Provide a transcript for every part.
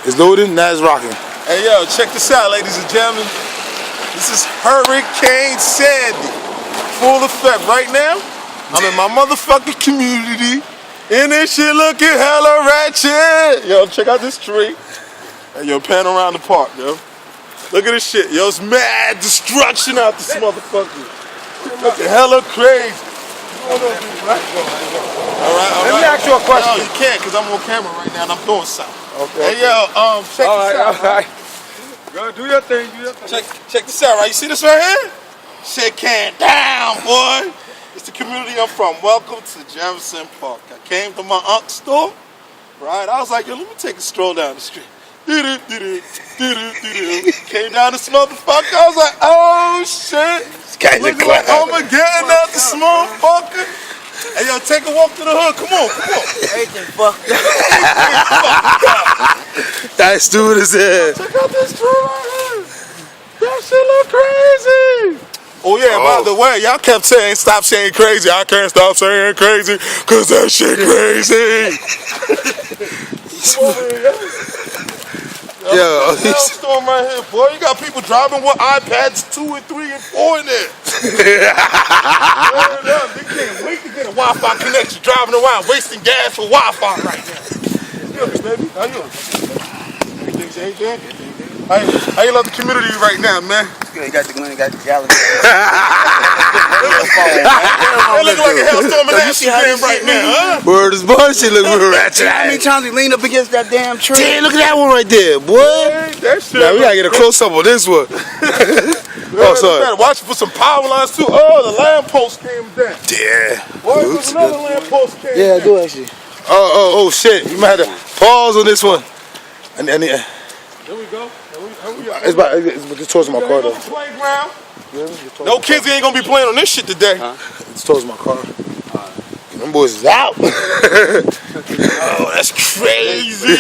It's loading, now it's rocking. Hey yo, check this out, ladies and gentlemen. This is Hurricane Sandy. Full effect right now. I'm in my motherfucking community. And this shit looking hella ratchet. Yo, check out this tree. Hey, yo, pan around the park, yo. Look at this shit, yo. It's mad destruction out this motherfucker. Looking hella crazy. All right. Let me ask you a question. No, you can't, because I'm on camera right now and I'm doing something. Okay. Hey, yo, check this out. All right. Go, do your thing, Check this out, right? You see this right here? Shit came down, boy. It's the community I'm from. Welcome to Jefferson Park. I came to my unc's store, right? I was like, yo, let me take a stroll down the street. Came down this motherfucker. I was like, oh shit. Looking like Armageddon out this motherfucker. Hey, yo, take a walk to the hood. Come on. Everything fucked up. That's stupid as hell. Check out this tree right here. That shit look crazy. Oh yeah, by the way, y'all kept saying stop saying crazy. I can't stop saying crazy because that shit crazy. Yo, storm right here, boy. You got people driving with iPads 2 and 3 and 4 in there. They can't wait to get a Wi-Fi connection driving around, wasting gas for Wi-Fi right now. Good, baby. How you? Everything's good. How you love the community right now, man? You got the Glen, got the Gallagher. It looks like a hellstorm in that right now, huh? Word is bullshit. Look at ratchet. How many times we leaned up against that damn tree? Damn, look at that one right there, boy. That shit. Now we gotta get a close up on this one. Oh, sorry. Watch for some power lines too. Oh, the lamppost came down. Yeah. Boy, there's another lamppost came down. Yeah, I do actually. Oh, shit. You might have to pause on this one. There we go. It's towards my car, though. Playground. No kids ain't gonna be playing on this shit today. It's towards my car. Them boys is out. Oh, that's crazy.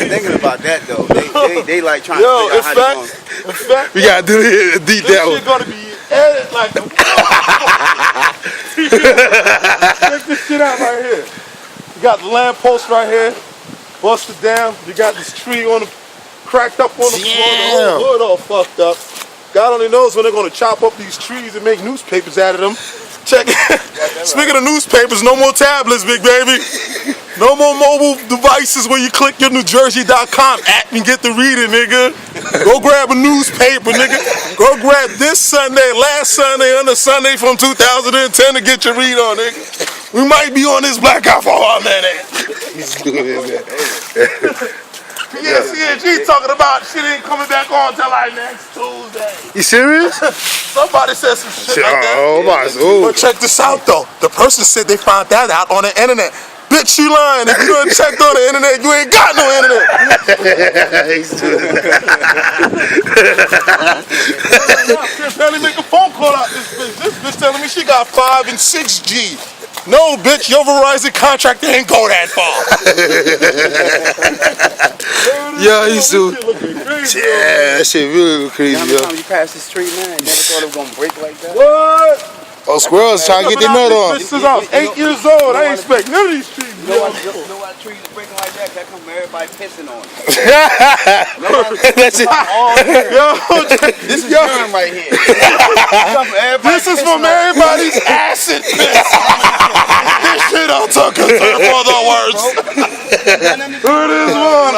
Thinking about that though. They like trying to figure out how they in fact, We gotta do it deep this down. shit gonna be edited like a check this shit out right here. You got the lamppost right here, busted down. You got this tree on the cracked up on the floor, the whole hood all fucked up. God only knows when they're gonna chop up these trees and make newspapers out of them. Check it. Speaking of newspapers, no more tablets, big baby. No more mobile devices where you click your NewJersey.com app and get to read it, nigga. Go grab a newspaper, nigga. Go grab this Sunday, last Sunday, and the Sunday from 2010 to get your read on, nigga. We might be on this blackout for a minute. Yeah, CNG talking about shit ain't coming back on till like next Tuesday. You serious? Somebody said some shit like that. But check this out though. The person said they found that out on the internet. Bitch, you lying. If you done checked on the internet, you ain't got no internet. Can't barely make a phone call out this bitch. This bitch telling me she got 5 and 6G. No, bitch, your Verizon contract ain't go that far. Yeah, he used Yeah, that shit really crazy, How yo. many times you passed the street, man? I never thought it was gonna break like that. What? Oh, squirrels trying to get their nut on. Since I was 8 years old, I ain't expect none of these trees. You know why trees are breaking like that? That come from everybody pissing on it. That's it. This is urine right here. This is from everybody's acid piss. This shit I took a turn for the words. It is one.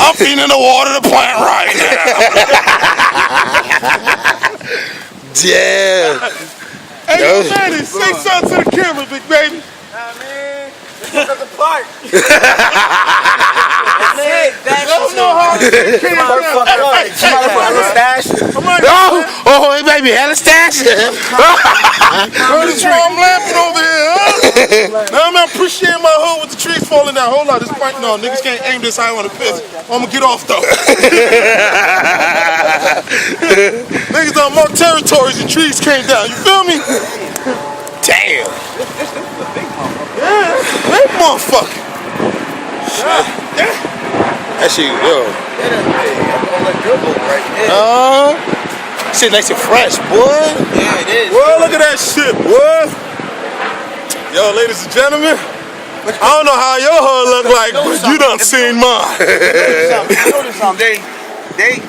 I'm feeding the water to plant right now. Yeah. Hey, yo, man, say something to the camera, big baby. Nah, man. This is the park. I don't know how this came down. Oh, hey, baby, had a stash. That's why I'm laughing over here, huh? Now I'm appreciating my hood with the trees falling down. Hold on, this point, no, niggas can't aim this high on the piss. I'm gonna get off though. Niggas done marked territories and trees came down. You feel me? Damn. Yeah, that's a big motherfucker. That shit, yo. Shit nice and fresh, boy. Yeah, it is. Boy, look at that shit, boy. Yo, ladies and gentlemen, I don't know how your hood look like. like, you done seen mine. Notice something. They